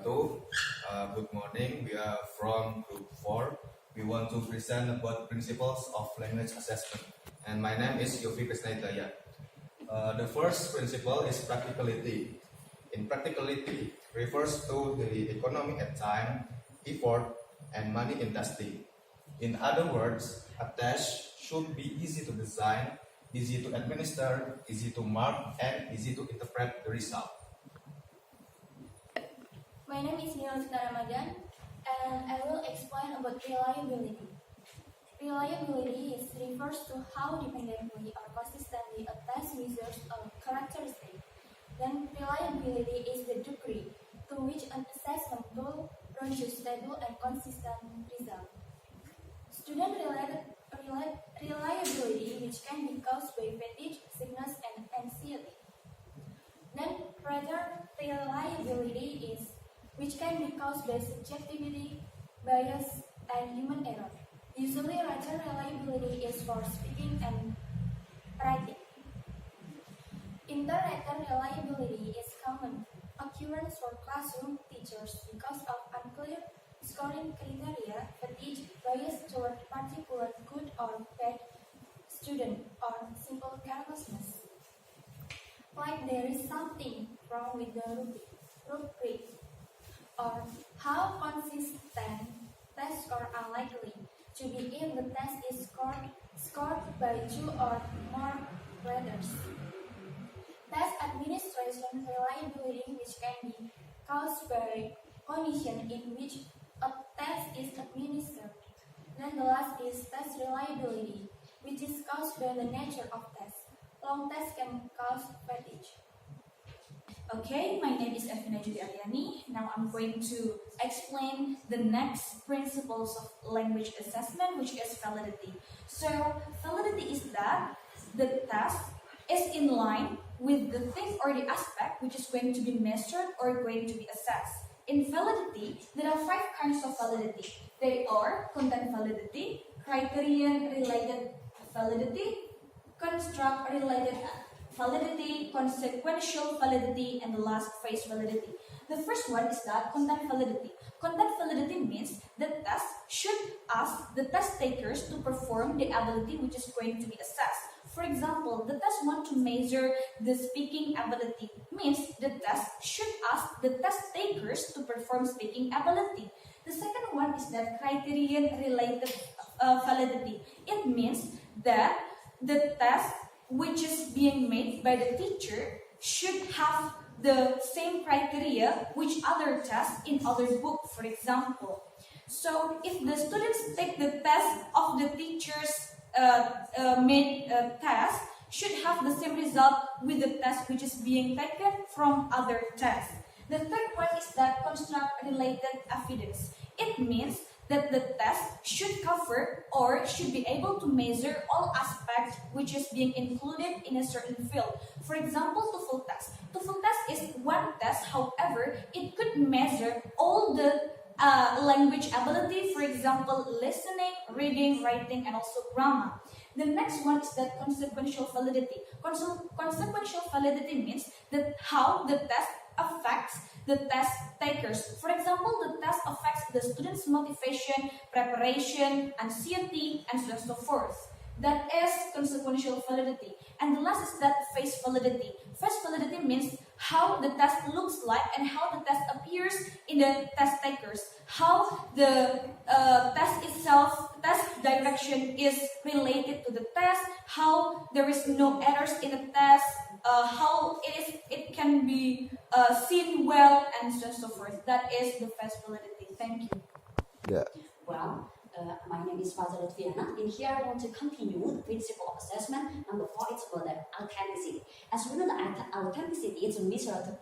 wabarakatuh. Good morning. We are from Group 4. We want to present about principles of language assessment. And my name is Yovie Kresna H. The first principle is practicality. In practicality refers to the economic at time, effort, and money in testing. In other words, a test should be easy to design, easy to administer, easy to mark, and easy to interpret the result. My name is Nia Lutfita R, and I will explain about reliability. Reliability refers to how dependently or consistently a test measures a characteristic. Then reliability is the degree to which an assessment tool produces stable and consistent result. Student reliability, which can be caused by fatigue, sickness, and anxiety. Then writer reliability is which can be caused by subjectivity, bias, and human error. Usually, writer reliability is for speaking and writing. Inter-writer reliability is common occurrence for classroom teachers because of unclear scoring criteria, fatigue, bias toward particular good or bad student, or simple carelessness. Like there is something wrong with the rubric, or how consistent test scores are likely to be if the test is scored by 2 or more letters. Test administration reliability, which can be caused by condition in which a test is administered. Then the last is test reliability, which is caused by the nature of test. Long tests can cause fatigue. Okay, my name is Ervina Juli A. Now I'm going to explain the next principles of language assessment, which is validity. So, validity is that the test is in line with the thing or the aspect which is going to be measured or going to be assessed. In validity, there are 5 kinds of validity. They are content validity, criterion-related validity, construct-related validity, consequential validity, and the last phase validity. The first one is that content validity. Content validity means the test should ask the test takers to perform the ability which is going to be assessed. For example, the test want to measure the speaking ability, means the test should ask the test takers to perform speaking ability. The second one is that criterion-related validity. It means that the test which is being made by the teacher should have the same criteria which other tests in other book, for example. So if the students take the test of the teacher's made test, should have the same result with the test which is being taken from other tests. The third one is that construct-related evidence. It means that the test should cover or should be able to measure all aspects which is being included in a certain field. For example, TOEFL test. TOEFL test is one test, however, it could measure all the language ability, for example, listening, reading, writing, and also grammar. The next one is that consequential validity. Consequential validity means that how the test affects the test takers. For example, the test affects the student's motivation, preparation, anxiety, and so on and so forth. That is consequential validity. And the last is that phase validity. Phase validity means how the test looks like and how the test appears in the test takers. How the test itself, test direction is related to the test, how there is no errors in the test, how it can be seen well, and so on and so forth. That is the phase validity. Thank you. Yeah. Well, my name is Faza Lutfiyana, and here I want to continue the principle of assessment. Number 4 is about the authenticity. As we know, the authenticity is a measure of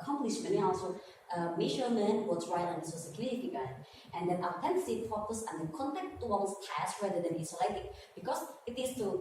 accomplishment and also measurement, what's right and so significant. And then authenticity focus on the contextual task rather than isolated, because it is to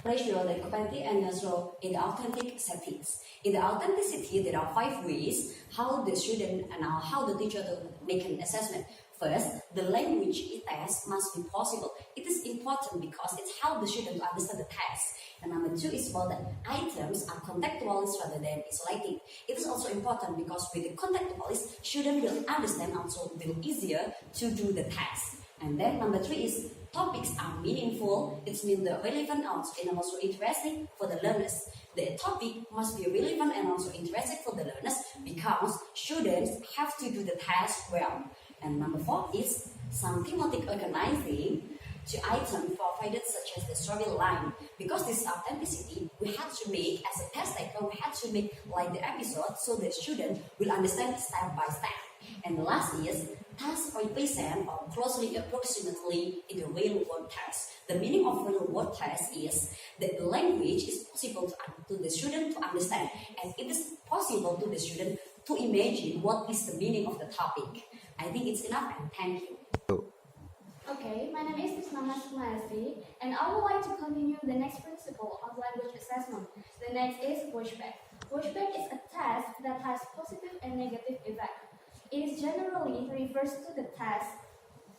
pressure the capacity and also in the authentic settings. In the authenticity, there are 5 ways how the student and how the teacher to make an assessment. First, the language test must be possible. It is important because it's how the student understand the text. And number 2 is about the items are contextualist rather than isolating. It is also important because with the contextualist, student will understand also will easier to do the test. And then number 3 is topics are meaningful. It means the relevant and also interesting for the learners. The topic must be relevant and also interesting for the learners because students have to do the test well. And number 4 is some thematic organizing to items provided such as the storyline. Because this authenticity, we had to make as a test taker, we had to make like the episode so the student will understand step by step. And the last is task represent or closely approximately in the real world test. The meaning of real world test is that the language is possible to the student to understand, and it is possible to the student to imagine what is the meaning of the topic. I think it's enough, and thank you. Okay, my name is Tresnamas Sukmahasri, and I would like to continue the next principle of language assessment. The next is pushback. Pushback is a test that has positive and negative effect. It is generally refers to the test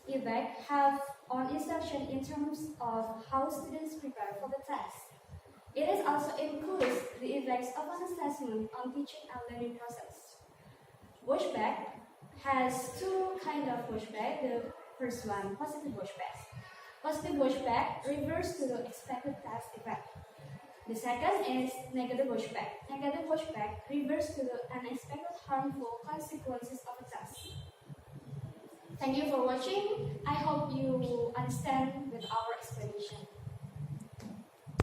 effect have on instruction in terms of how students prepare for the test. It is also includes the effects of an assessment on teaching and learning process. Pushback has 2 kinds of pushback. The first one, positive pushback. Positive pushback refers to the expected test effect. The second is negative pushback. Negative pushback refers to the unexpected harmful consequences of a test. Thank you for watching. I hope you understand with our explanation.